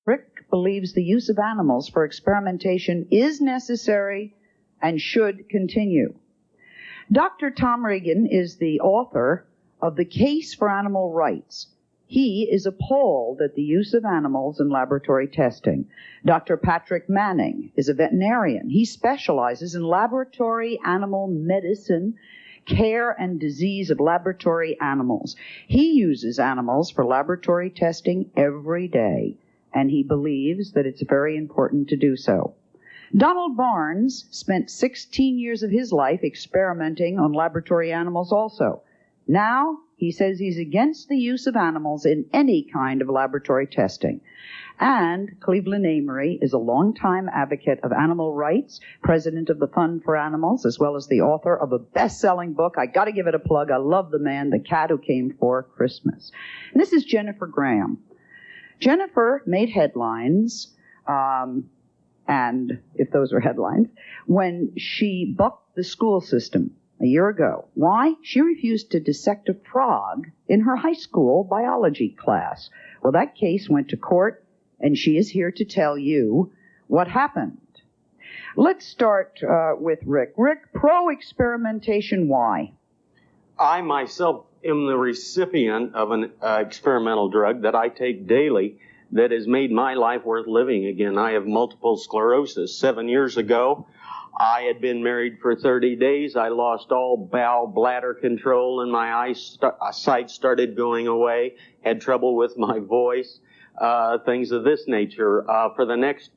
Rick believes the use of animals for experimentation is necessary and should continue. Dr. Tom Regan is the author of The Case for Animal Rights. He is appalled at the use of animals in laboratory testing. Dr. Patrick Manning is a veterinarian. He specializes in laboratory animal medicine, care and disease of laboratory animals. He uses animals for laboratory testing every day, and he believes that it's very important to do so. Donald Barnes spent 16 years of his life experimenting on laboratory animals also. Now, he says he's against the use of animals in any kind of laboratory testing. And Cleveland Amory is a longtime advocate of animal rights, president of the Fund for Animals, as well as the author of a best-selling book. I got to give it a plug. I love the man, The Cat Who Came for Christmas. And this is Jennifer Graham. Jennifer made headlines, and if those were headlines, when she bucked the school system a year ago. Why? She refused to dissect a frog in her high school biology class. Well, that case went to court, and she is here to tell you what happened. Let's start with Rick. Rick, pro-experimentation, why? I myself am the recipient of an experimental drug that I take daily that has made my life worth living again. I have multiple sclerosis. 7 years ago, I had been married for 30 days. I lost all bowel bladder control, and my eyesight started going away, had trouble with my voice, things of this nature. For the next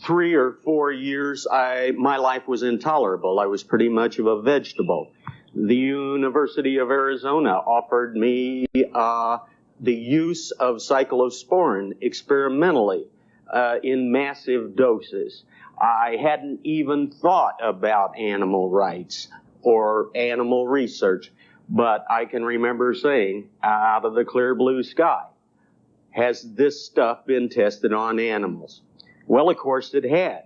3 or 4 years, my life was intolerable. I was pretty much of a vegetable. The University of Arizona offered me the use of cyclosporin experimentally in massive doses. I hadn't even thought about animal rights or animal research, but I can remember saying, out of the clear blue sky, has this stuff been tested on animals? Well, of course it had.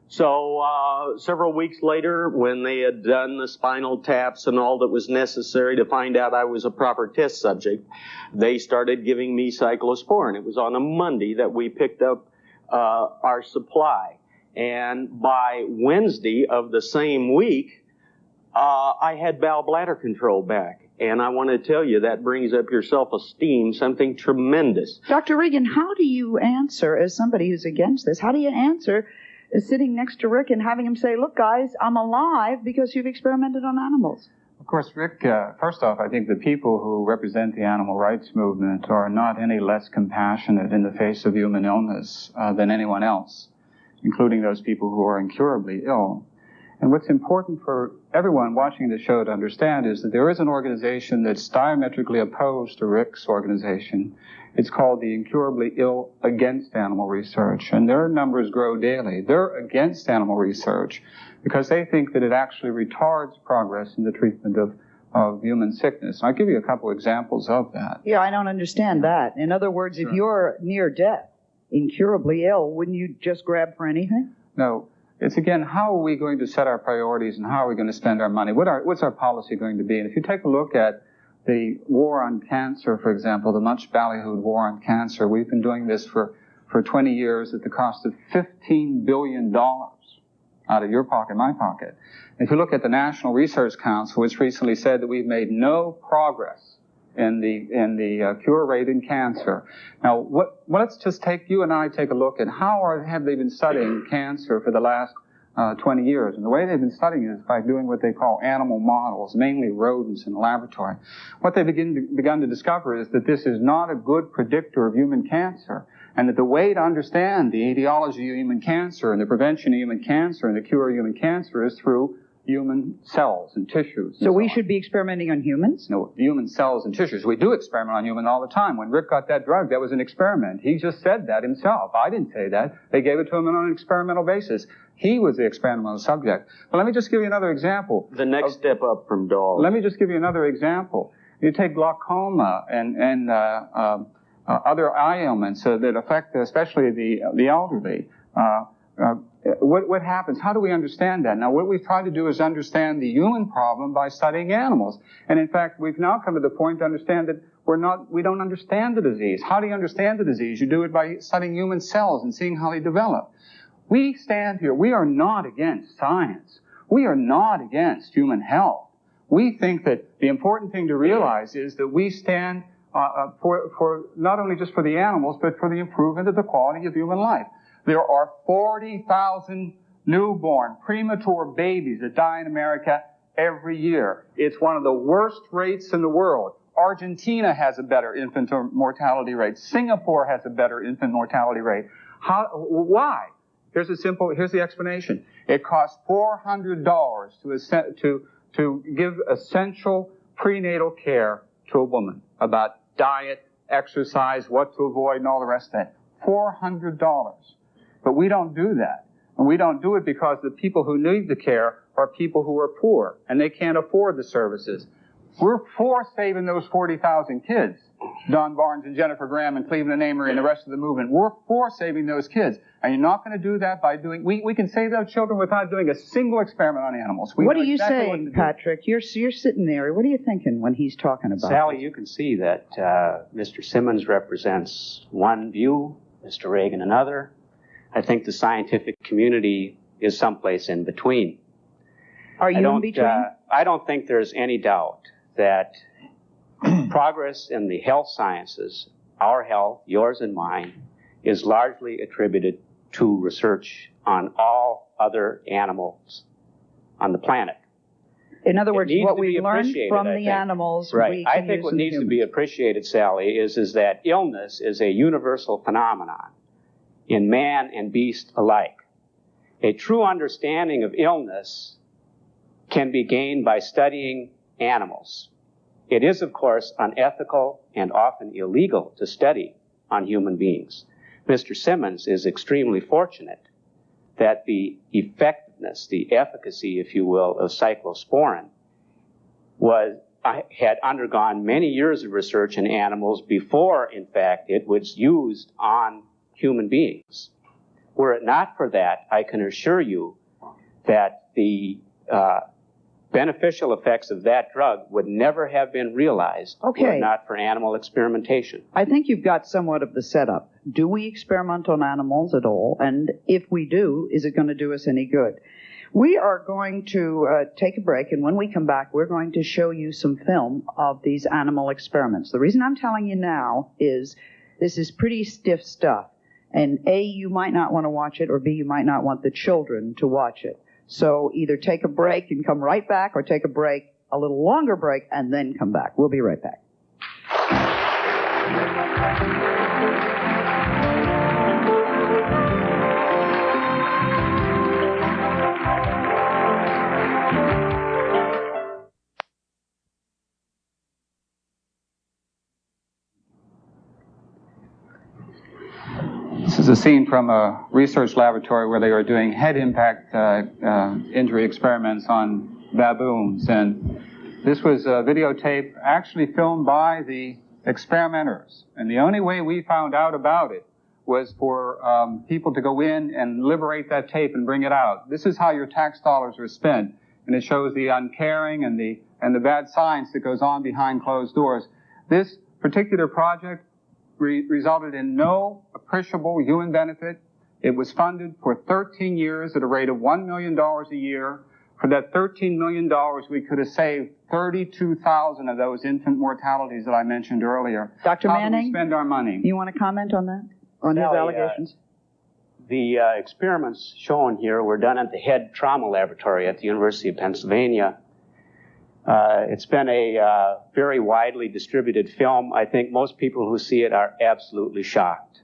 So several weeks later, when they had done the spinal taps and all that was necessary to find out I was a proper test subject, they started giving me cyclosporin. It was on a Monday that we picked up our supply. And by Wednesday of the same week, I had bowel bladder control back. And I want to tell you, that brings up your self-esteem, something tremendous. Dr. Regan, how do you answer, as somebody who's against this, how do you answer sitting next to Rick and having him say, look, guys, I'm alive because you've experimented on animals? Of course, Rick, first off, I think the people who represent the animal rights movement are not any less compassionate in the face of human illness than anyone else, including those people who are incurably ill. And what's important for everyone watching the show to understand is that there is an organization that's diametrically opposed to Rick's organization. It's called the Incurably Ill Against Animal Research, and their numbers grow daily. They're against animal research because they think that it actually retards progress in the treatment of human sickness. I'll give you a couple examples of that. Yeah, I don't understand that. In other words, If you're near death, incurably ill, wouldn't you just grab for anything? No. It's, again, how are we going to set our priorities and how are we going to spend our money? What's our policy going to be? And if you take a look at the war on cancer, for example, the much ballyhooed war on cancer, we've been doing this for 20 years at the cost of $15 billion out of your pocket, my pocket. If you look at the National Research Council, which recently said that we've made no progress in the cure rate in cancer. Now, let's just you and I take a look at how have they been studying cancer for the last 20 years. And the way they've been studying it is by doing what they call animal models, mainly rodents in the laboratory. What they've begun to discover is that this is not a good predictor of human cancer, and that the way to understand the etiology of human cancer and the prevention of human cancer and the cure of human cancer is through human cells and tissues. So we should be experimenting on humans? No, human cells and tissues. We do experiment on humans all the time. When Rick got that drug, that was an experiment. He just said that himself. I didn't say that. They gave it to him on an experimental basis. He was the experimental subject. But let me just give you another example. The next step up from dogs. Let me just give you another example. You take glaucoma and other eye ailments that affect especially the elderly. What happens? How do we understand that? Now, what we've tried to do is understand the human problem by studying animals. And in fact, we've now come to the point to understand that we don't understand the disease. How do you understand the disease? You do it by studying human cells and seeing how they develop. We stand here. We are not against science. We are not against human health. We think that the important thing to realize is that we stand for not only just for the animals, but for the improvement of the quality of human life. There are 40,000 newborn, premature babies that die in America every year. It's one of the worst rates in the world. Argentina has a better infant mortality rate. Singapore has a better infant mortality rate. Why? Here's the explanation. It costs $400 to give essential prenatal care to a woman about diet, exercise, what to avoid, and all the rest of that. $400. But we don't do that. And we don't do it because the people who need the care are people who are poor, and they can't afford the services. We're for saving those 40,000 kids. Don Barnes and Jennifer Graham and Cleveland Amory and the rest of the movement. We're for saving those kids. And you're not going to do that by doing... We can save those children without doing a single experiment on animals. What are you saying, Patrick? You're sitting there. What are you thinking when he's talking about Sally, this? You can see that Mr. Simmons represents one view, Mr. Regan another. I think the scientific community is someplace in between. Are you in between? I don't think there's any doubt that progress in the health sciences, our health, yours and mine, is largely attributed to research on all other animals on the planet. In other words, what we've learned from the animals, right. we I can think use what in needs to humans. be appreciated, Sally, is that illness is a universal phenomenon in man and beast alike. A true understanding of illness can be gained by studying animals. It is, of course, unethical and often illegal to study on human beings. Mr. Simmons is extremely fortunate that the effectiveness, the efficacy, if you will, of cyclosporin had undergone many years of research in animals before, in fact, it was used on human beings. Were it not for that, I can assure you that the beneficial effects of that drug would never have been realized were it not for animal experimentation. I think you've got somewhat of the setup. Do we experiment on animals at all? And if we do, is it going to do us any good? We are going to take a break, and when we come back, we're going to show you some film of these animal experiments. The reason I'm telling you now is this is pretty stiff stuff. And A, you might not want to watch it, or B, you might not want the children to watch it. So either take a break and come right back, or take a break, a little longer break, and then come back. We'll be right back. This is a scene from a research laboratory where they are doing head impact injury experiments on baboons. And this was a videotape actually filmed by the experimenters. And the only way we found out about it was for people to go in and liberate that tape and bring it out. This is how your tax dollars are spent. And it shows the uncaring and the bad science that goes on behind closed doors. This particular project resulted in no appreciable human benefit. It was funded for 13 years at a rate of $1 million a year. For that $13 million, we could have saved 32,000 of those infant mortalities that I mentioned earlier. Dr. Manning, how do we spend our money? You want to comment on that? On his allegations? The experiments shown here were done at the Head Trauma Laboratory at the University of Pennsylvania. It's been a very widely distributed film. I think most people who see it are absolutely shocked.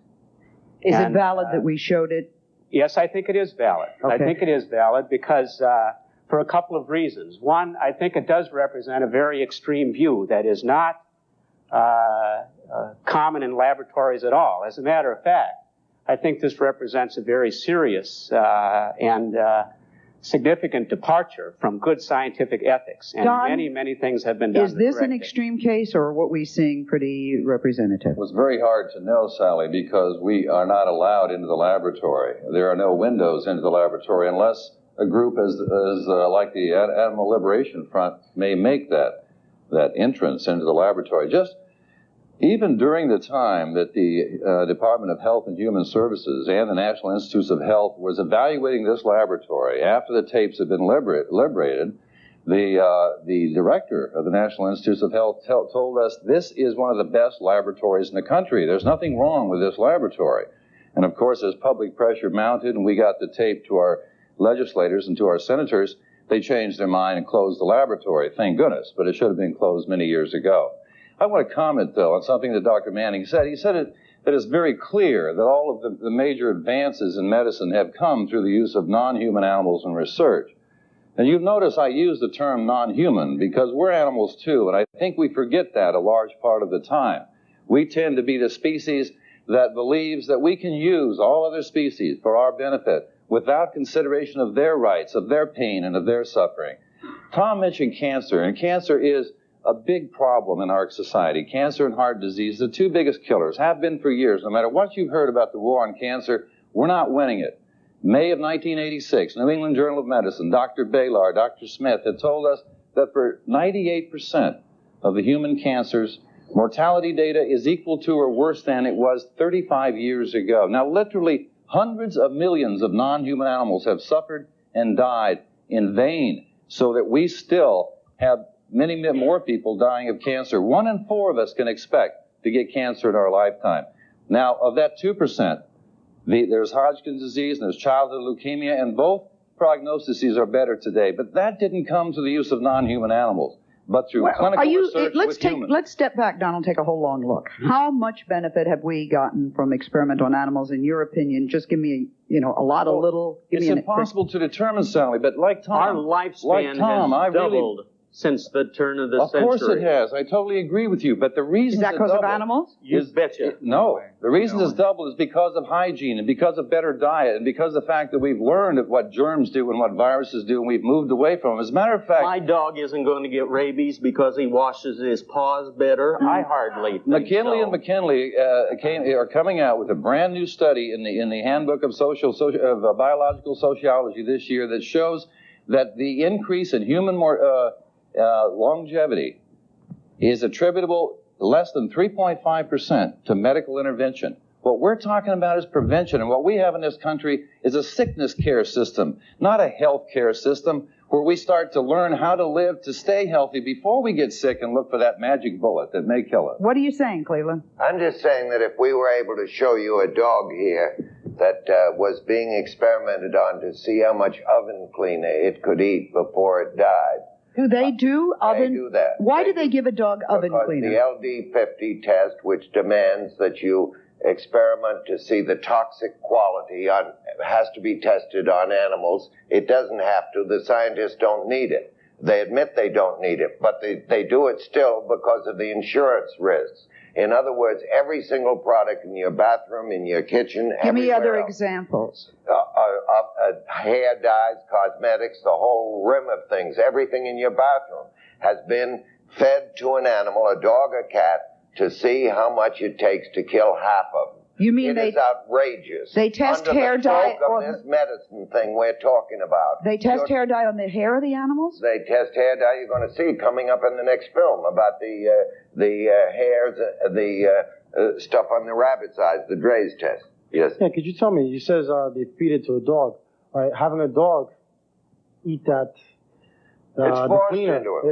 Is it valid that we showed it? Yes, I think it is valid. Okay. I think it is valid because for a couple of reasons. One, I think it does represent a very extreme view that is not common in laboratories at all. As a matter of fact, I think this represents a very serious and significant departure from good scientific ethics. And Don, many things have been done. Is this an extreme case, or what we're seeing pretty representative? It was very hard to know, Sally, because we are not allowed into the laboratory. There are no windows into the laboratory unless a group as like the Animal Liberation Front may make that entrance into the laboratory. Just Even during the time that the Department of Health and Human Services and the National Institutes of Health was evaluating this laboratory, after the tapes had been liberated, the director of the National Institutes of Health told us this is one of the best laboratories in the country. There's nothing wrong with this laboratory. And of course, as public pressure mounted and we got the tape to our legislators and to our senators, they changed their mind and closed the laboratory. Thank goodness, but it should have been closed many years ago. I want to comment, though, on something that Dr. Manning said. He said that it's very clear that all of the major advances in medicine have come through the use of non-human animals in research. And you've noticed I use the term non-human because we're animals too, and I think we forget that a large part of the time. We tend to be the species that believes that we can use all other species for our benefit without consideration of their rights, of their pain, and of their suffering. Tom mentioned cancer, and cancer is a big problem in our society. Cancer and heart disease, the two biggest killers, have been for years. No matter what you've heard about the war on cancer, we're not winning it. May of 1986, New England Journal of Medicine, Dr. Baylor, Dr. Smith had told us that for 98% of the human cancers, mortality data is equal to or worse than it was 35 years ago. Now, literally, hundreds of millions of non-human animals have suffered and died in vain, so that we still have many more people dying of cancer. 1 in 4 of us can expect to get cancer in our lifetime. Now, of that 2%, there's Hodgkin's disease and there's childhood leukemia, and both prognoses are better today. But that didn't come through the use of non-human animals, but through clinical research with humans. Let's step back, Donald, take a whole long look. How much benefit have we gotten from experiment on animals, in your opinion? Just give me, a lot, a little. It's impossible to determine, Sally, but like Tom, our lifespan has doubled since the turn of the century. Of course it has. I totally agree with you. But the reason is that because of animals? You betcha. No. The reason it's doubled is because of hygiene and because of better diet and because of the fact that we've learned what germs do and what viruses do, and we've moved away from them. As a matter of fact, my dog isn't going to get rabies because he washes his paws better. I hardly think McKinley so. and McKinley are coming out with a brand new study in the Handbook of Biological Sociology this year that shows that the increase in human longevity is attributable less than 3.5% to medical intervention. What we're talking about is prevention, and what we have in this country is a sickness care system, not a health care system where we start to learn how to live to stay healthy before we get sick and look for that magic bullet that may kill us. What are you saying, Cleveland? I'm just saying that if we were able to show you a dog here that was being experimented on to see how much oven cleaner it could eat before it died. Do they do oven? They do that. Why do they give a dog oven cleaner? Because the LD50 test, which demands that you experiment to see the toxic quality has to be tested on animals. It doesn't have to. The scientists don't need it. They admit they don't need it, but they do it still because of the insurance risks. In other words, every single product in your bathroom, in your kitchen, Give me other else, examples. Hair dyes, cosmetics, the whole rim of things, everything in your bathroom has been fed to an animal, a dog or cat, to see how much it takes to kill half of them. You mean it is outrageous. They test hair dye on this medicine thing we're talking about. They test hair dye on the hair of the animals? They test hair dye. You're going to see coming up in the next film about the hairs, the stuff on the rabbit's eyes, the Dre's test. Yes. Yeah, could you tell me? You says they feed it to a dog. Right? Having a dog eat that. It's the forced cleaner into it.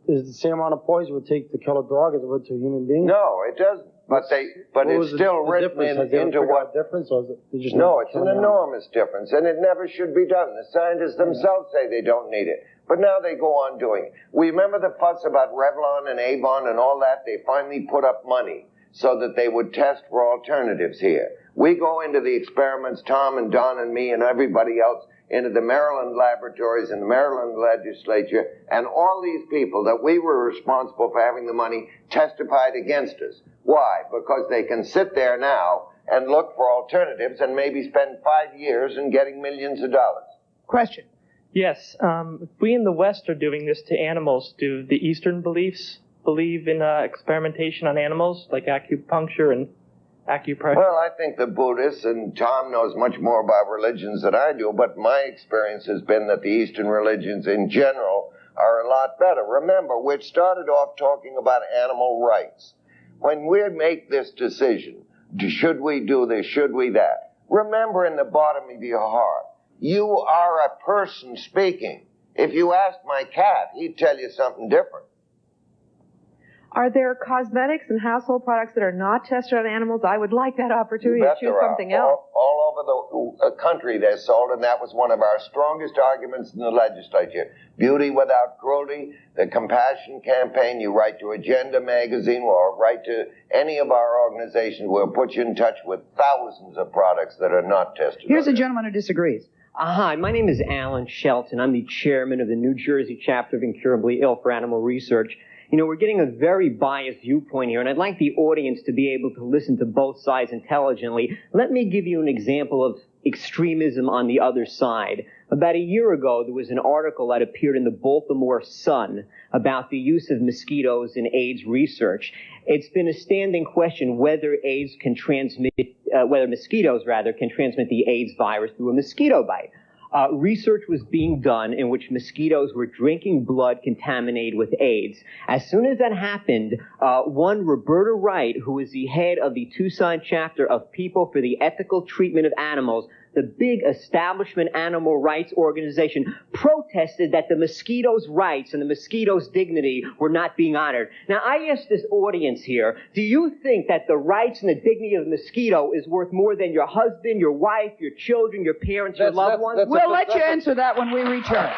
Is the same amount of poison it would take to kill a dog as it would to a human being? No, it doesn't. But it's still written into what difference, or is it just no, it's an enormous difference, and it never should be done. The scientists themselves say they don't need it, but now they go on doing it. We remember the fuss about Revlon and Avon and all that. They finally put up money so that they would test for alternatives here. We go into the experiments, Tom and Don and me and everybody else, into the Maryland laboratories and the Maryland legislature, and all these people that we were responsible for having the money testified against us. Why? Because they can sit there now and look for alternatives and maybe spend 5 years in getting millions of dollars. Question. Yes. If we in the West are doing this to animals, do the Eastern beliefs believe in experimentation on animals, like acupuncture and acupressure? Well, I think the Buddhists, and Tom knows much more about religions than I do, but my experience has been that the Eastern religions in general are a lot better. Remember, we started off talking about animal rights. when we make this decision, should we do this, should we that, remember in the bottom of your heart, you are a person speaking. If you asked my cat, he'd tell you something different. Are there cosmetics and household products that are not tested on animals? I would like that opportunity to choose something else. All over the country they're sold, and that was one of our strongest arguments in the legislature. Beauty without cruelty, the compassion campaign, you write to Agenda magazine or write to any of our organizations. We'll put you in touch with thousands of products that are not tested. Here's a gentleman who disagrees. Hi, my name is Alan Shelton. I'm the chairman of the New Jersey chapter of Incurably Ill for Animal Research. You know, we're getting a very biased viewpoint here, and I'd like the audience to be able to listen to both sides intelligently. Let me give you an example of extremism on the other side. About a year ago, there was an article that appeared in the Baltimore Sun about the use of mosquitoes in AIDS research. It's been a standing question whether whether mosquitoes can transmit the AIDS virus through a mosquito bite. Research was being done in which mosquitoes were drinking blood contaminated with AIDS. As soon as that happened, one Roberta Wright, who is the head of the Tucson chapter of People for the Ethical Treatment of Animals, the big establishment animal rights organization, protested that the mosquito's rights and the mosquito's dignity were not being honored. Now, I ask this audience here, do you think that the rights and the dignity of the mosquito is worth more than your husband, your wife, your children, your parents, your loved ones? We'll let you answer that when we return.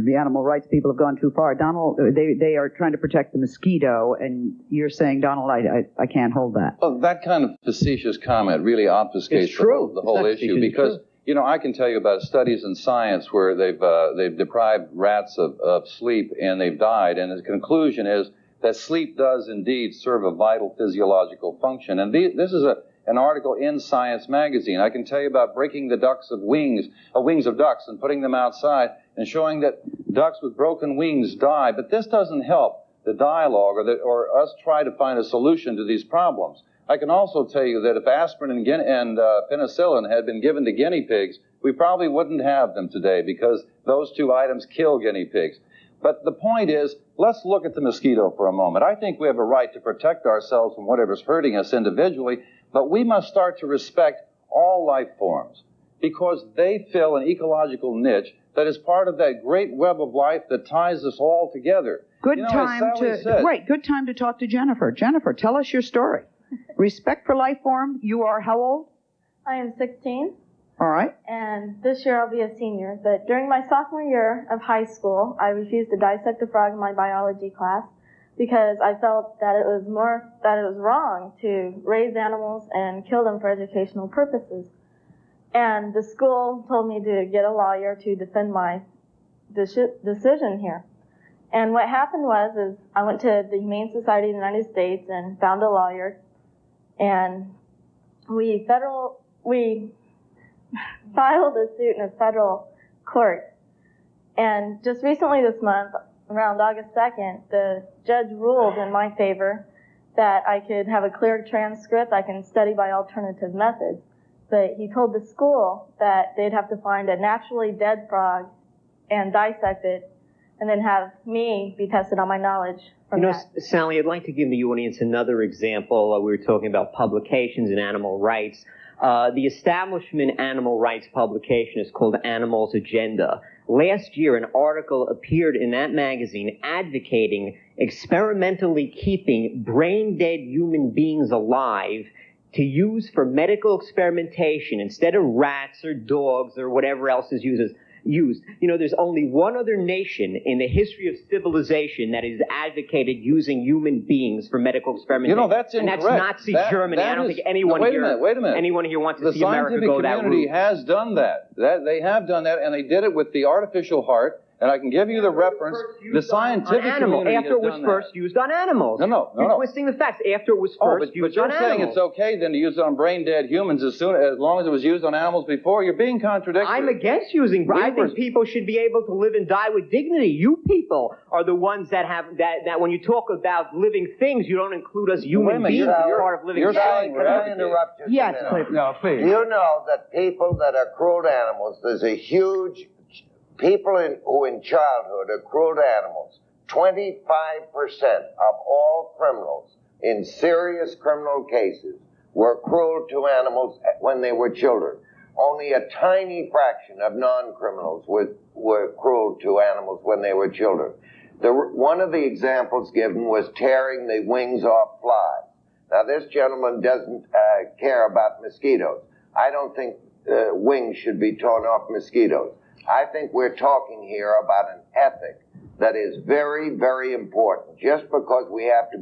The animal rights people have gone too far. Donald, they are trying to protect the mosquito, and you're saying, Donald, I can't hold that. Well, that kind of facetious comment really obfuscates the whole issue, because, you know, I can tell you about studies in science where they've deprived rats of sleep and they've died, and the conclusion is that sleep does indeed serve a vital physiological function. And this is an article in Science magazine. I can tell you about breaking the wings of ducks and putting them outside and showing that ducks with broken wings die. But this doesn't help the dialogue or us try to find a solution to these problems. I can also tell you that if aspirin and penicillin had been given to guinea pigs, we probably wouldn't have them today, because those two items kill guinea pigs. But the point is, let's look at the mosquito for a moment. I think we have a right to protect ourselves from whatever's hurting us individually, but we must start to respect all life forms, because they fill an ecological niche that is part of that great web of life that ties us all together. Good time to talk to Jennifer. Jennifer, tell us your story. Respect for life form. You are how old? I am 16. All right. And this year I'll be a senior. But during my sophomore year of high school, I refused to dissect a frog in my biology class because I felt that it was wrong to raise animals and kill them for educational purposes. And the school told me to get a lawyer to defend my decision here. And what happened was I went to the Humane Society of the United States and found a lawyer, and we filed a suit in a federal court. And just recently this month, around August 2nd, the judge ruled in my favor that I could have a clear transcript, I can study by alternative methods. But he told the school that they'd have to find a naturally dead frog and dissect it, and then have me be tested on my knowledge from that. Sally, I'd like to give the audience another example. We were talking about publications and animal rights. The establishment animal rights publication is called Animals Agenda. Last year, an article appeared in that magazine advocating experimentally keeping brain-dead human beings alive to use for medical experimentation instead of rats or dogs or whatever else is used. You know, there's only one other nation in the history of civilization that has advocated using human beings for medical experimentation. You know, that's incorrect. And that's Nazi Germany. I don't think anyone wait a minute. Anyone here wants to see America go that route. The scientific community has done that. They have done that, and they did it with the artificial heart, And I can give you the reference. The scientific community after it was first used on animals. No. You're twisting the facts. After it was first used on animals. But you're saying it's okay then to use it on brain-dead humans as long as it was used on animals before? You're being contradictory. I'm against using. I think people should be able to live and die with dignity. You people are the ones that have that when you talk about living things, you don't include us human beings as part of living things. Can I interrupt you? Yes, please. No, please. Do you know that people that are cruel to animals, there's a huge... People who in childhood are cruel to animals, 25% of all criminals in serious criminal cases were cruel to animals when they were children. Only a tiny fraction of non-criminals were cruel to animals when they were children. One of the examples given was tearing the wings off flies. Now, this gentleman doesn't care about mosquitoes. I don't think wings should be torn off mosquitoes. I think we're talking here about an ethic that is very, very important. Just because we happen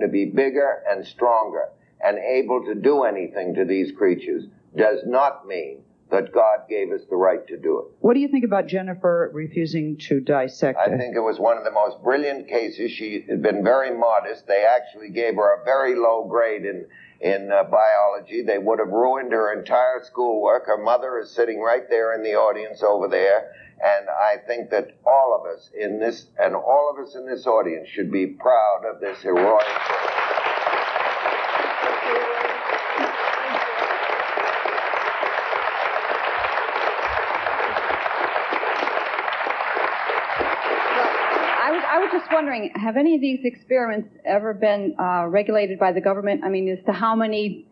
to be bigger and stronger and able to do anything to these creatures does not mean that God gave us the right to do it. What do you think about Jennifer refusing to dissect it? I think it was one of the most brilliant cases. She had been very modest. They actually gave her a very low grade in biology. They would have ruined her entire schoolwork. Her mother is sitting right there in the audience over there. And I think that all of us in this audience should be proud of this heroic work. I was just wondering, have any of these experiments ever been regulated by the government? I mean, as to how many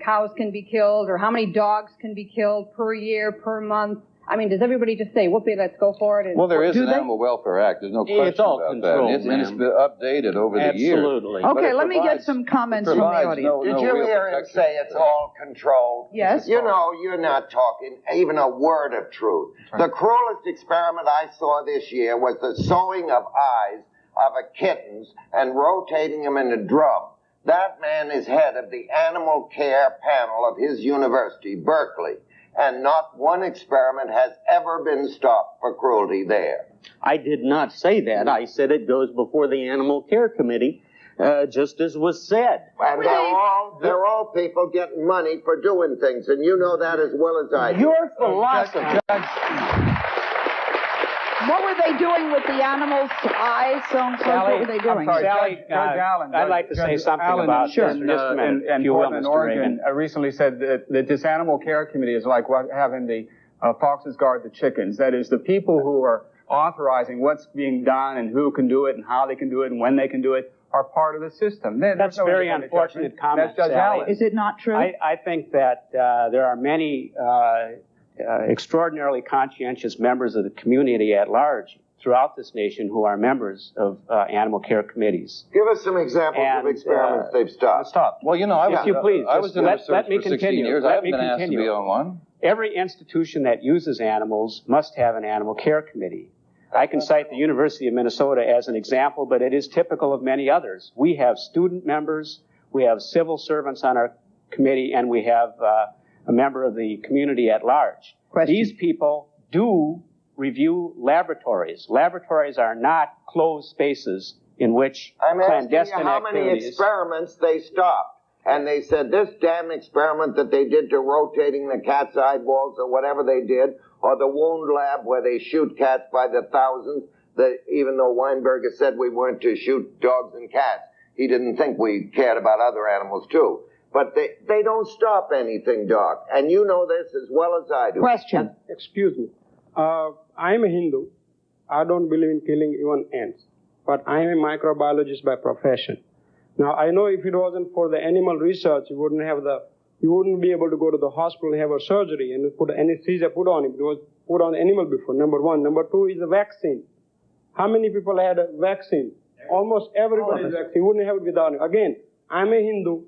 cows can be killed or how many dogs can be killed per year, per month? I mean, does everybody just say, whoopee, let's go for it? Well, there is an Animal Welfare Act. There's no question it's all about controlled, that. And it's been updated over the years. Absolutely. Okay, let me get some comments from the audience. Did you hear him say it's all controlled? Yes. You know, you're not talking even a word of truth. The cruelest experiment I saw this year was the sewing of eyes of a kittens and rotating them in a drum. That man is head of the animal care panel of his university, Berkeley. And not one experiment has ever been stopped for cruelty there. I did not say that. I said it goes before the Animal Care Committee, just as was said. And they're all people getting money for doing things, and you know that as well as I do. Your philosophy. What were they doing with the animals' eyes? What were they doing? I'm sorry, Sally, Judge Allen. I'd like to say something Allen about this. this for just a minute. And Portland, Oregon, recently said that this animal care committee is like having the foxes guard the chickens. That is, the people who are authorizing what's being done and who can do it and how they can do it and when they can do it are part of the system. That's a very unfortunate comment, That's Judge Sally. Allen. Is it not true? I think that there are many extraordinarily conscientious members of the community at large throughout this nation who are members of animal care committees. Give us some examples of experiments they've stopped. Well, you know, I was in research for 16 years. I haven't been asked to be on one. Every institution that uses animals must have an animal care committee. I can cite the University of Minnesota as an example, but it is typical of many others. We have student members, we have civil servants on our committee, and we have a member of the community at large. These people do review laboratories. Laboratories are not closed spaces in which clandestine activities... I'm asking you how many experiments they stopped. And they said this damn experiment that they did to rotating the cat's eyeballs or whatever they did, or the wound lab where they shoot cats by the thousands, even though Weinberger said we weren't to shoot dogs and cats, he didn't think we cared about other animals too. But they don't stop anything, Doc. And you know this as well as I do. Question. Excuse me. I'm a Hindu. I don't believe in killing even ants. But I'm a microbiologist by profession. Now, I know if it wasn't for the animal research, you wouldn't be able to go to the hospital and have a surgery and put anesthesia put on it. It was put on animal before, number one. Number two is the vaccine. How many people had a vaccine? Almost everybody's vaccine. You wouldn't have it without it. Again, I'm a Hindu.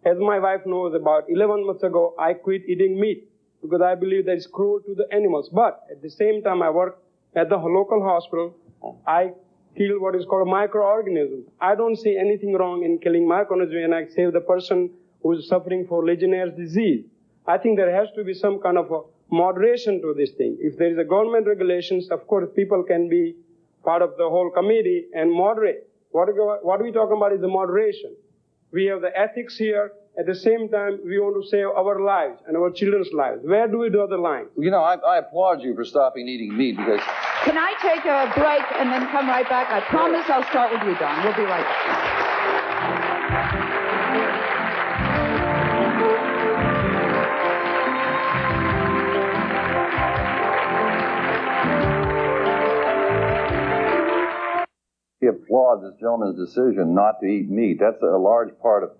As my wife knows, about 11 months ago, I quit eating meat because I believe that it's cruel to the animals. But at the same time, I work at the local hospital. I kill what is called microorganisms. I don't see anything wrong in killing microorganisms, and I save the person who is suffering for Legionnaire's disease. I think there has to be some kind of a moderation to this thing. If there is a government regulations, of course, people can be part of the whole committee and moderate. What we're talking about is the moderation. We have the ethics here. At the same time, we want to save our lives and our children's lives. Where do we draw the line? You know, I applaud you for stopping eating meat because... Can I take a break and then come right back? I promise I'll start with you, Don. We'll be right back. We applaud this gentleman's decision not to eat meat. That's a large part of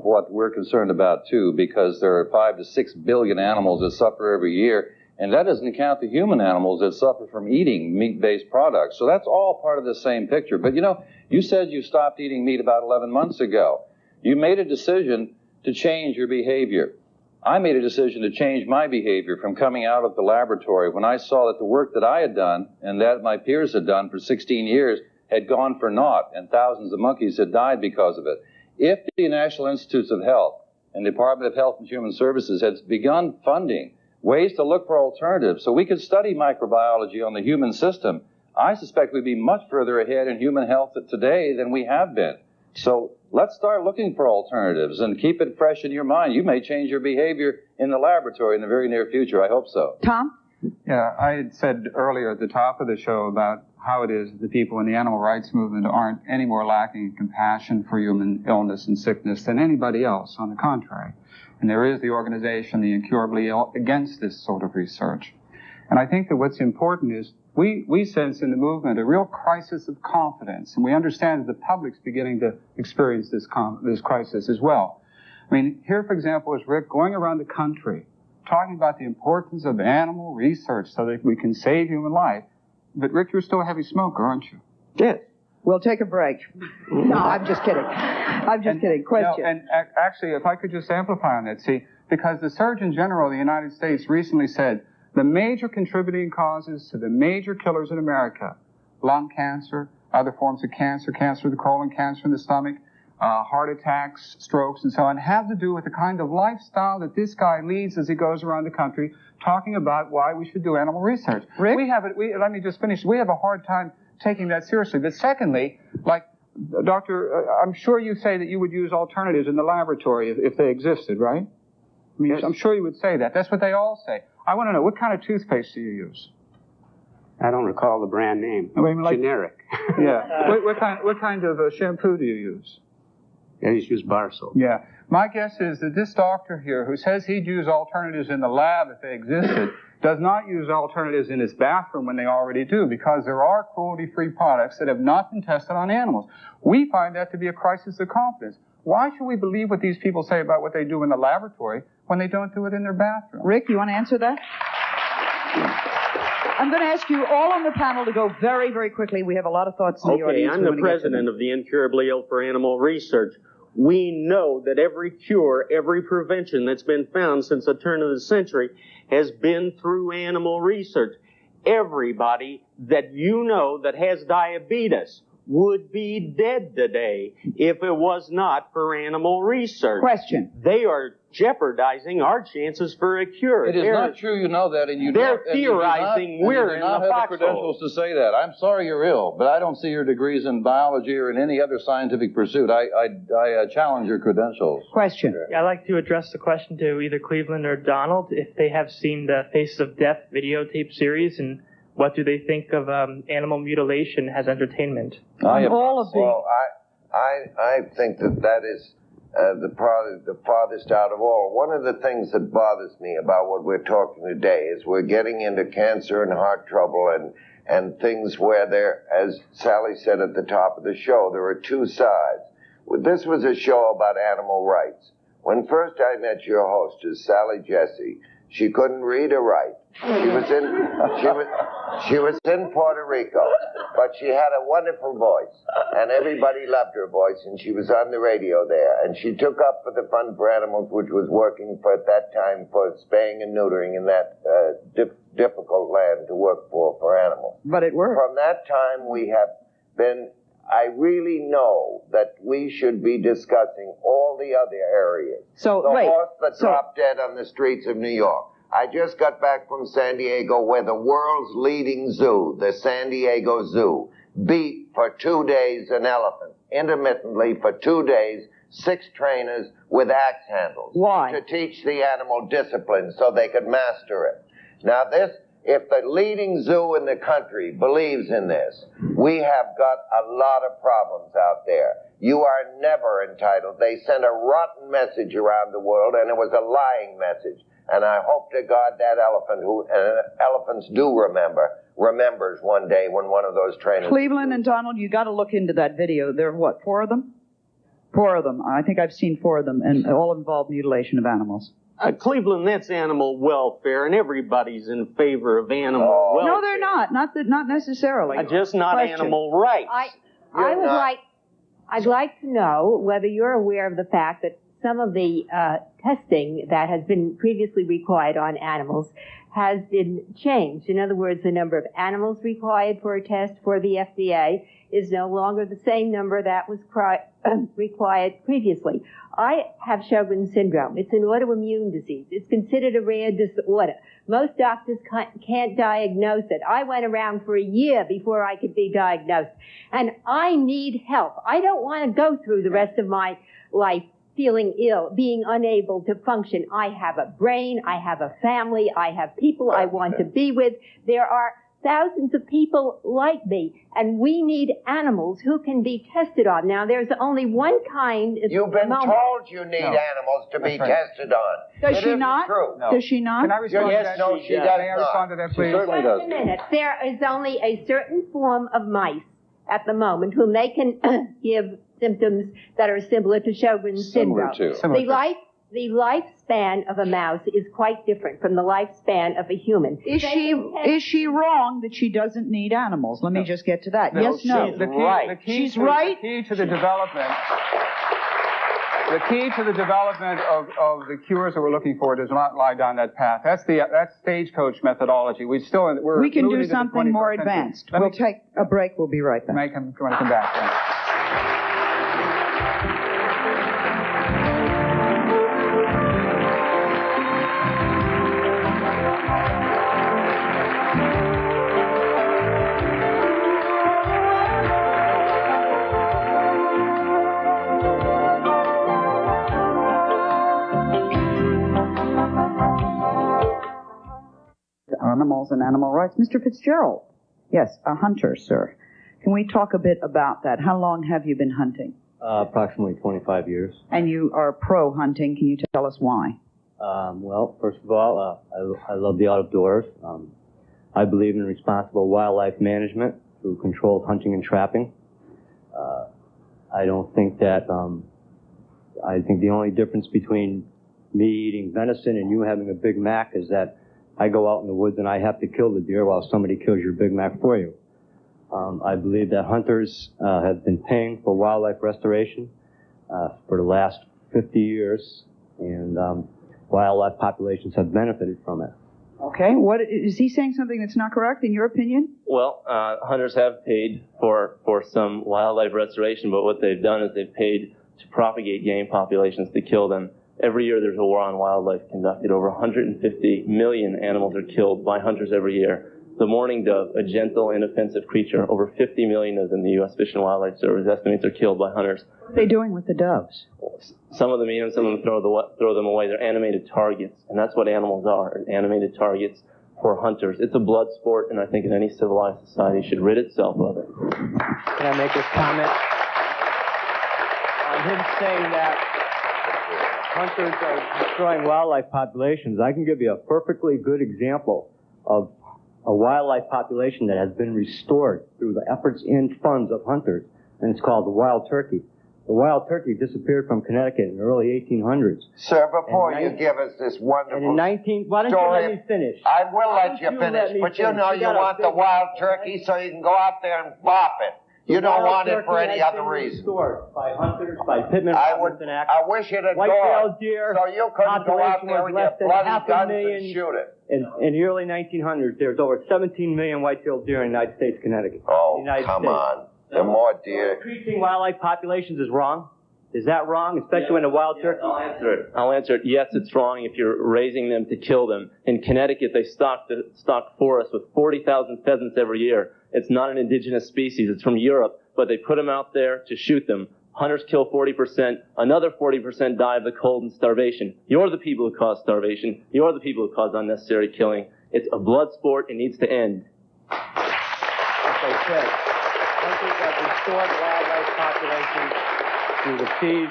what we're concerned about, too, because there are 5 to 6 billion animals that suffer every year, and that doesn't count the human animals that suffer from eating meat-based products. So that's all part of the same picture. But, you know, you said you stopped eating meat about 11 months ago. You made a decision to change your behavior. I made a decision to change my behavior from coming out of the laboratory when I saw that the work that I had done and that my peers had done for 16 years had gone for naught, and thousands of monkeys had died because of it. If the National Institutes of Health and the Department of Health and Human Services had begun funding ways to look for alternatives so we could study microbiology on the human system, I suspect we'd be much further ahead in human health today than we have been. So let's start looking for alternatives and keep it fresh in your mind. You may change your behavior in the laboratory in the very near future. I hope so. Tom? Yeah, I had said earlier at the top of the show about how it is the people in the animal rights movement aren't any more lacking in compassion for human illness and sickness than anybody else, on the contrary. And there is the organization, the Incurably Ill, against this sort of research. And I think that what's important is we sense in the movement a real crisis of confidence, and we understand that the public's beginning to experience this crisis as well. I mean, here, for example, is Rick going around the country talking about the importance of animal research so that we can save human life. But, Rick, you're still a heavy smoker, aren't you? Yes. We'll take a break. No, I'm just kidding. I'm just kidding. Question. No, and actually, if I could just amplify on that, see, because the Surgeon General of the United States recently said the major contributing causes to the major killers in America, lung cancer, other forms of cancer, cancer of the colon, cancer in the stomach, heart attacks, strokes, and so on, have to do with the kind of lifestyle that this guy leads as he goes around the country talking about why we should do animal research. Rick? Let me just finish. We have a hard time taking that seriously. But secondly, like, Doctor, I'm sure you say that you would use alternatives in the laboratory if they existed, right? I mean, yes. I'm sure you would say that. That's what they all say. I want to know, what kind of toothpaste do you use? I don't recall the brand name. I mean, like, generic. Yeah. What kind of shampoo do you use? I just use bar soap. Yeah. My guess is that this doctor here, who says he'd use alternatives in the lab if they existed, does not use alternatives in his bathroom when they already do, because there are cruelty-free products that have not been tested on animals. We find that to be a crisis of confidence. Why should we believe what these people say about what they do in the laboratory when they don't do it in their bathroom? Rick, you want to answer that? I'm going to ask you all on the panel to go very, very quickly. We have a lot of thoughts in the audience. I'm the president of the Incurably Ill for Animal Research. We know that every cure, every prevention that's been found since the turn of the century has been through animal research. Everybody that you know that has diabetes would be dead today if it was not for animal research. Question. They are jeopardizing our chances for a cure. It is not true, you know that, and they're theorizing we're in the foxhole. You do not have the credentials to say that. I'm sorry you're ill, but I don't see your degrees in biology or in any other scientific pursuit. I challenge your credentials. Question. Yeah, I'd like to address the question to either Cleveland or Donald, if they have seen the Faces of Death videotape series, and what do they think of animal mutilation as entertainment? Well, I think that is the farthest out of all. One of the things that bothers me about what we're talking today is we're getting into cancer and heart trouble and things where there, as Sally said at the top of the show, there are two sides. This was a show about animal rights. When first I met your hostess, Sally Jesse, she couldn't read or write. She was in Puerto Rico, but she had a wonderful voice, and everybody loved her voice, and she was on the radio there, and she took up for the Fund for Animals, which was working for, at that time, for spaying and neutering in that difficult land to work for animals. But it worked. From that time, we have been I really know that we should be discussing all the other areas. So, the wait. horse that dropped dead on the streets of New York. I just got back from San Diego, where the world's leading zoo, the San Diego Zoo, beat for 2 days an elephant, intermittently for 2 days, 6 trainers with axe handles. Why? To teach the animal discipline so they could master it. Now this, if the leading zoo in the country believes in this, we have got a lot of problems out there. You are never entitled. They sent a rotten message around the world, and it was a lying message. And I hope to God that elephant, who elephants do remembers one day when one of those trainers... Cleveland and Donald, you got to look into that video. There are what, 4 of them? 4 of them. I think I've seen 4 of them, and all involve mutilation of animals. Cleveland, that's animal welfare, and everybody's in favor of animal welfare. No, they're not. Not necessarily. Just not Question. Animal rights. I'd like to know whether you're aware of the fact that some of the testing that has been previously required on animals has been changed. In other words, the number of animals required for a test for the FDA is no longer the same number that was required previously. I have Sjogren's syndrome. It's an autoimmune disease. It's considered a rare disorder. Most doctors can't diagnose it. I went around for a year before I could be diagnosed. And I need help. I don't want to go through the rest of my life feeling ill, being unable to function. I have a brain, I have a family, I have people I want to be with. There are thousands of people like me, and we need animals who can be tested on. Now, there's only one kind... You've been told you need animals to be tested on. Does she not? True. No. Does she not? Can I respond to that? No, she does May I respond to that, please? She certainly does. Wait a minute. There is only a certain form of mice at the moment whom they can give symptoms that are similar to Sjogren's syndrome. The lifespan of a mouse is quite different from the lifespan of a human. Is she wrong that she doesn't need animals? Let me just get to that. Yes, no. She's right. The key to the development. The key to the development of the cures that we're looking for does not lie down that path. That's stagecoach methodology. We can do something more advanced. We'll take a break. We'll be right back. Make him come back. Yeah. Animals and animal rights. Mr. Fitzgerald. Yes, a hunter, sir. Can we talk a bit about that? How long have you been hunting? Approximately 25 years. And you are pro-hunting. Can you tell us why? Well, first of all, I love the outdoors. I believe in responsible wildlife management through controlled hunting and trapping. I don't think that, I think the only difference between me eating venison and you having a Big Mac is that I go out in the woods and I have to kill the deer while somebody kills your Big Mac for you. I believe that hunters have been paying for wildlife restoration for the last 50 years, and wildlife populations have benefited from it. Okay, what is he saying something that's not correct in your opinion? Well, hunters have paid for some wildlife restoration, but what they've done is they've paid to propagate game populations to kill them. Every year there's a war on wildlife conducted. Over 150 million animals are killed by hunters every year. The mourning dove, a gentle, inoffensive creature, over 50 million of them, the U.S. Fish and Wildlife Service estimates, are killed by hunters. What are they doing with the doves? Some of them eat them, some of them throw them away. They're animated targets, and that's what animals are, animated targets for hunters. It's a blood sport, and I think in any civilized society should rid itself of it. Can I make this comment? On him saying that hunters are destroying wildlife populations, I can give you a perfectly good example of a wildlife population that has been restored through the efforts and funds of hunters, and it's called the wild turkey. The wild turkey disappeared from Connecticut in the early 1800s. Sir, before you give us this wonderful why don't you let me finish? I will let you finish, but you know you want the wild turkey so you can go out there and bop it. You don't want it for any other reason. By hunters, by pitmen, I wish it had white-tailed gone, deer. so you couldn't go out there with your bloody guns and shoot it. In the early 1900s, there was over 17 million white-tailed deer in the United States, Connecticut. Oh, come on. The more deer. Increasing wildlife populations is wrong. Is that wrong, especially when the wild turkey? I'll answer it. Yes, it's wrong if you're raising them to kill them. In Connecticut, they stock forests with 40,000 pheasants every year. It's not an indigenous species. It's from Europe, but they put them out there to shoot them. Hunters kill 40%. Another 40% die of the cold and starvation. You're the people who cause starvation. You're the people who cause unnecessary killing. It's a blood sport. It needs to end. As I said, hunters have restored wildlife populations through the fees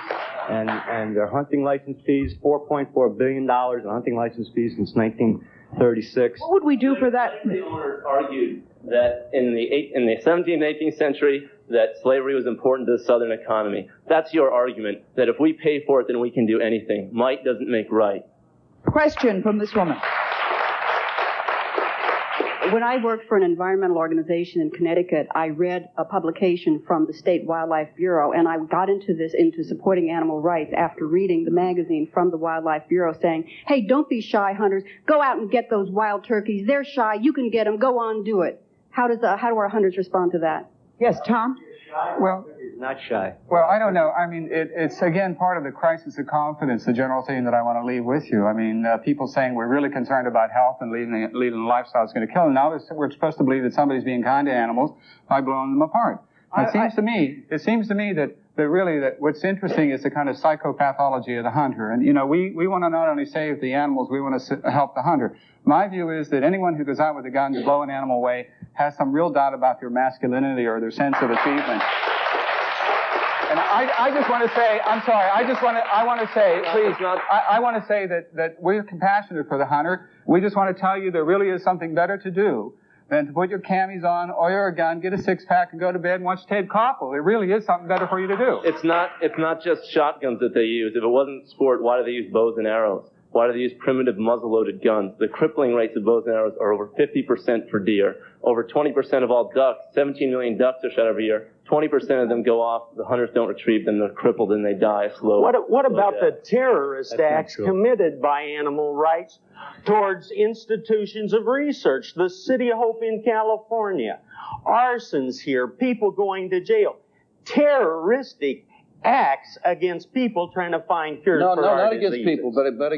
and their hunting license fees, $4.4 billion in hunting license fees since 1936. What would we do for that? The owners argued that in the 17th and 18th century, that slavery was important to the Southern economy. That's your argument, that if we pay for it, then we can do anything. Might doesn't make right. Question from this woman. When I worked for an environmental organization in Connecticut, I read a publication from the State Wildlife Bureau, and I got into supporting animal rights after reading the magazine from the Wildlife Bureau saying, hey, don't be shy, hunters. Go out and get those wild turkeys. They're shy. You can get them. Go on, do it. How do our hunters respond to that? Yes, Tom? Well, not shy. Well, I don't know. I mean, it's again part of the crisis of confidence, the general theme that I want to leave with you. I mean, people saying we're really concerned about health and leading a lifestyle is going to kill them. Now we're supposed to believe that somebody's being kind to animals by blowing them apart. It seems to me that what's interesting is the kind of psychopathology of the hunter. And, we want to not only save the animals, we want to help the hunter. My view is that anyone who goes out with a gun to blow an animal away has some real doubt about their masculinity or their sense of achievement. And I just want to say, I'm sorry, I want to say, please, I want to say that we're compassionate for the hunter. We just want to tell you there really is something better to do than to put your camis on, oil a gun, get a six-pack, and go to bed and watch Ted Koppel. There really is something better for you to do. It's not just shotguns that they use. If it wasn't sport, why do they use bows and arrows? Why do they use primitive muzzle-loaded guns? The crippling rates of bows and arrows are over 50% for deer. Over 20% of all ducks, 17 million ducks are shot every year. 20% of them go off. The hunters don't retrieve them. They're crippled and they die a slow death. What about the terrorist acts committed by animal rights towards institutions of research? The City of Hope in California, arsons here, people going to jail, terroristic acts against people trying to find cures for our not diseases. against people, but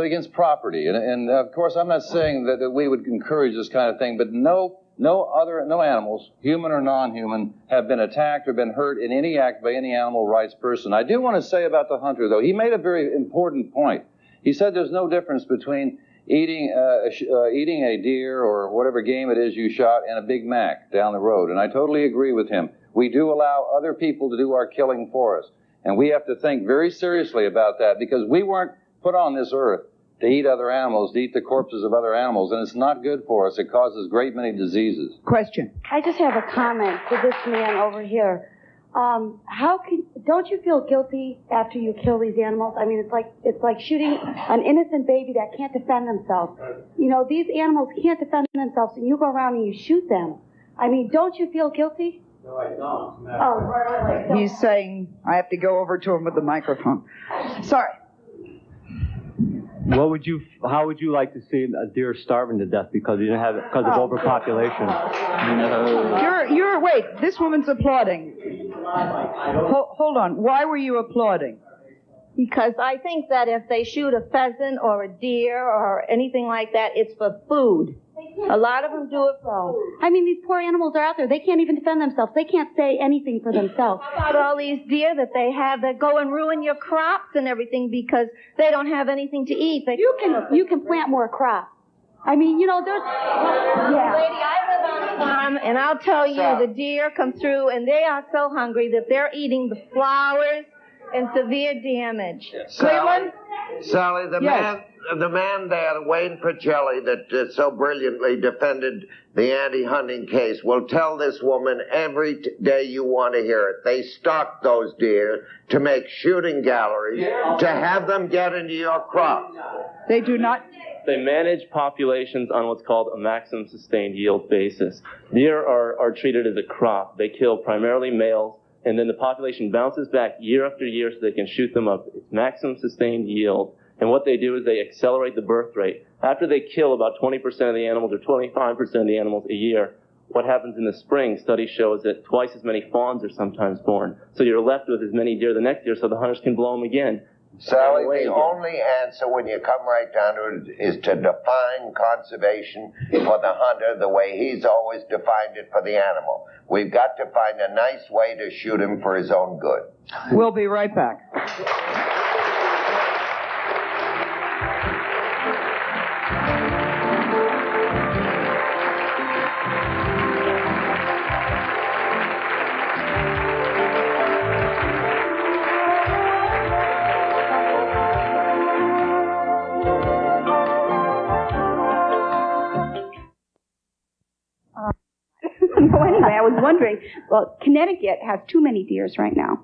against property. And of course, I'm not saying that we would encourage this kind of thing, but no animals, human or non-human, have been attacked or been hurt in any act by any animal rights person. I do want to say about the hunter, though, he made a very important point. He said there's no difference between eating a deer or whatever game it is you shot and a Big Mac down the road, and I totally agree with him. We do allow other people to do our killing for us, and we have to think very seriously about that because we weren't put on this earth to eat other animals, to eat the corpses of other animals, and it's not good for us. It causes great many diseases. Question. I just have a comment to this man over here. Don't you feel guilty after you kill these animals? I mean, it's like shooting an innocent baby that can't defend themselves. These animals can't defend themselves, and you go around and you shoot them. I mean, don't you feel guilty? No, I don't. Oh, he's saying I have to go over to him with the microphone. Sorry. How would you like to see a deer starving to death because of overpopulation? No. Wait, this woman's applauding. Hold on. Why were you applauding? Because I think that if they shoot a pheasant or a deer or anything like that, it's for food. A lot of them do it for food. I mean, these poor animals are out there. They can't even defend themselves. They can't say anything for themselves. How about all these deer that they have that go and ruin your crops and everything because they don't have anything to eat? You can plant more crops. I mean, there's... Yeah. Lady, I live on a farm, and I'll tell you, the deer come through, and they are so hungry that they're eating the flowers and severe damage. Sally, the man there, Wayne Pacelli, that so brilliantly defended the anti-hunting case, will tell this woman every day you want to hear it. They stock those deer to make shooting galleries to have them get into your crop. They do not. They manage populations on what's called a maximum sustained yield basis. Deer are treated as a crop. They kill primarily males, and then the population bounces back year after year so they can shoot them up. It's maximum sustained yield. And what they do is they accelerate the birth rate. After they kill about 20% of the animals or 25% of the animals a year, what happens in the spring, studies shows that twice as many fawns are sometimes born. So you're left with as many deer the next year, so the hunters can blow them again. Sally, the only answer when you come right down to it is to define conservation for the hunter the way he's always defined it for the animal. We've got to find a nice way to shoot him for his own good. We'll be right back. So anyway, I was wondering, well, Connecticut has too many deers right now.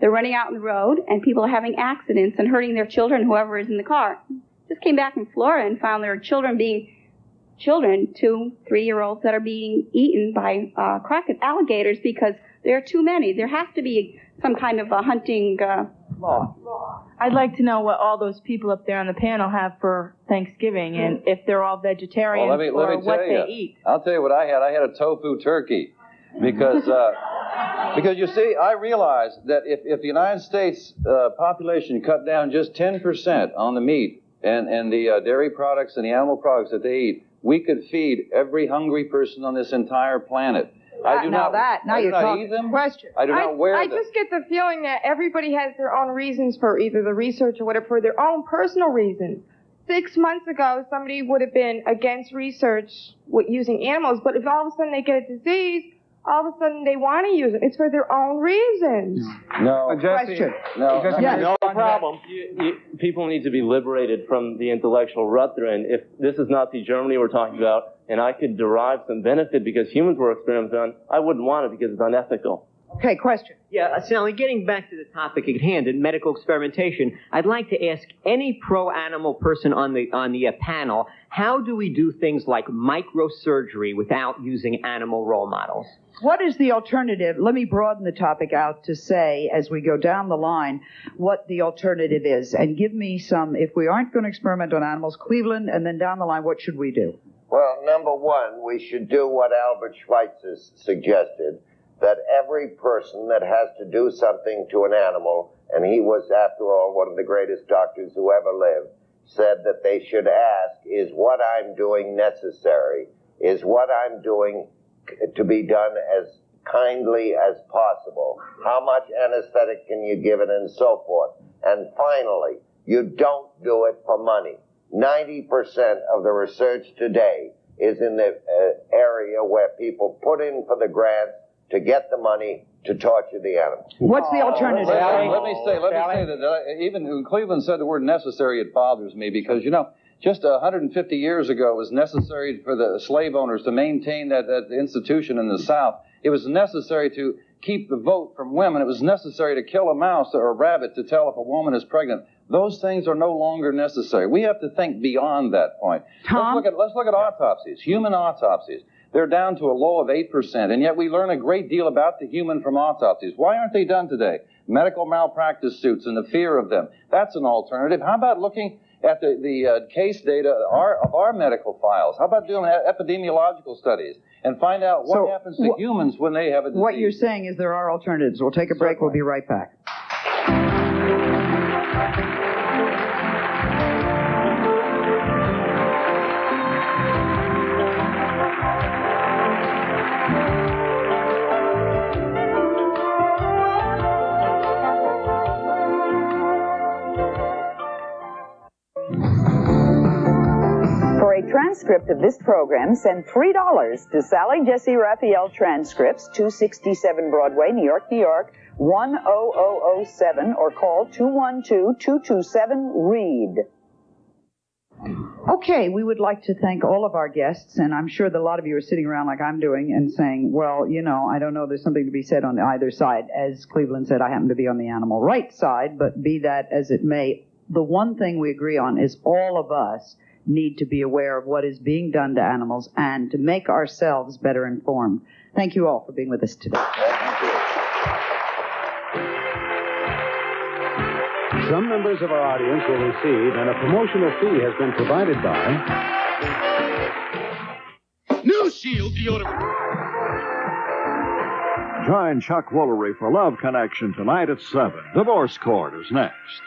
They're running out on the road, and people are having accidents and hurting their children, whoever is in the car. Just came back from Florida and found their children, 2, 3-year-olds that are being eaten by alligators because there are too many. There has to be some kind of a hunting law. I'd like to know what all those people up there on the panel have for Thanksgiving and if they're all vegetarians or what they eat. I'll tell you what I had. I had a tofu turkey because you see, I realized that if the United States population cut down just 10% on the meat and the dairy products and the animal products that they eat, we could feed every hungry person on this entire planet. I do not eat them. Question. I do not wear them. I just get the feeling that everybody has their own reasons for either the research or whatever, for their own personal reasons. 6 months ago, somebody would have been against research with using animals, but if all of a sudden they get a disease, all of a sudden they want to use it. It's for their own reasons. No. Question. No. No problem. People need to be liberated from the intellectual rut they're in. If this is Nazi Germany we're talking about, and I could derive some benefit because humans were experimented on, I wouldn't want it because it's unethical. Okay, question. Yeah, Sally, getting back to the topic at hand, in medical experimentation, I'd like to ask any pro-animal person on the panel, how do we do things like microsurgery without using animal role models? What is the alternative? Let me broaden the topic out to say, as we go down the line, what the alternative is. And give me some, if we aren't going to experiment on animals, Cleveland, and then down the line, what should we do? Well, number one, we should do what Albert Schweitzer suggested, that every person that has to do something to an animal, and he was, after all, one of the greatest doctors who ever lived, said that they should ask, is what I'm doing necessary? Is what I'm doing to be done as kindly as possible? How much anesthetic can you give it, and so forth? And finally, you don't do it for money. 90% of the research today is in the area where people put in for the grants to get the money to torture the animal. What's the alternative? Let me say that even when Cleveland said the word necessary, it bothers me because, just 150 years ago, it was necessary for the slave owners to maintain that institution in the South. It was necessary to keep the vote from women. It was necessary to kill a mouse or a rabbit to tell if a woman is pregnant. Those things are no longer necessary. We have to think beyond that point. Tom? Let's look at autopsies, human autopsies. They're down to a low of 8%, and yet we learn a great deal about the human from autopsies. Why aren't they done today? Medical malpractice suits and the fear of them. That's an alternative. How about looking at the case data of our medical files? How about doing epidemiological studies and find out what happens to humans when they have a disease? What you're saying is there are alternatives. We'll take a break. We'll be right back. For a transcript of this program, send $3 to Sally Jesse Raphael Transcripts, 267 Broadway, New York, New York, 10007, or call 212-227-READ. Okay, we would like to thank all of our guests, and I'm sure that a lot of you are sitting around like I'm doing and saying, well, I don't know, there's something to be said on either side. As Cleveland said, I happen to be on the animal rights side, but be that as it may, the one thing we agree on is all of us need to be aware of what is being done to animals and to make ourselves better informed. Thank you all for being with us today. Some members of our audience will receive, and a promotional fee has been provided by... New Shield deodorant. Join Chuck Woolery for Love Connection tonight at 7. Divorce Court is next.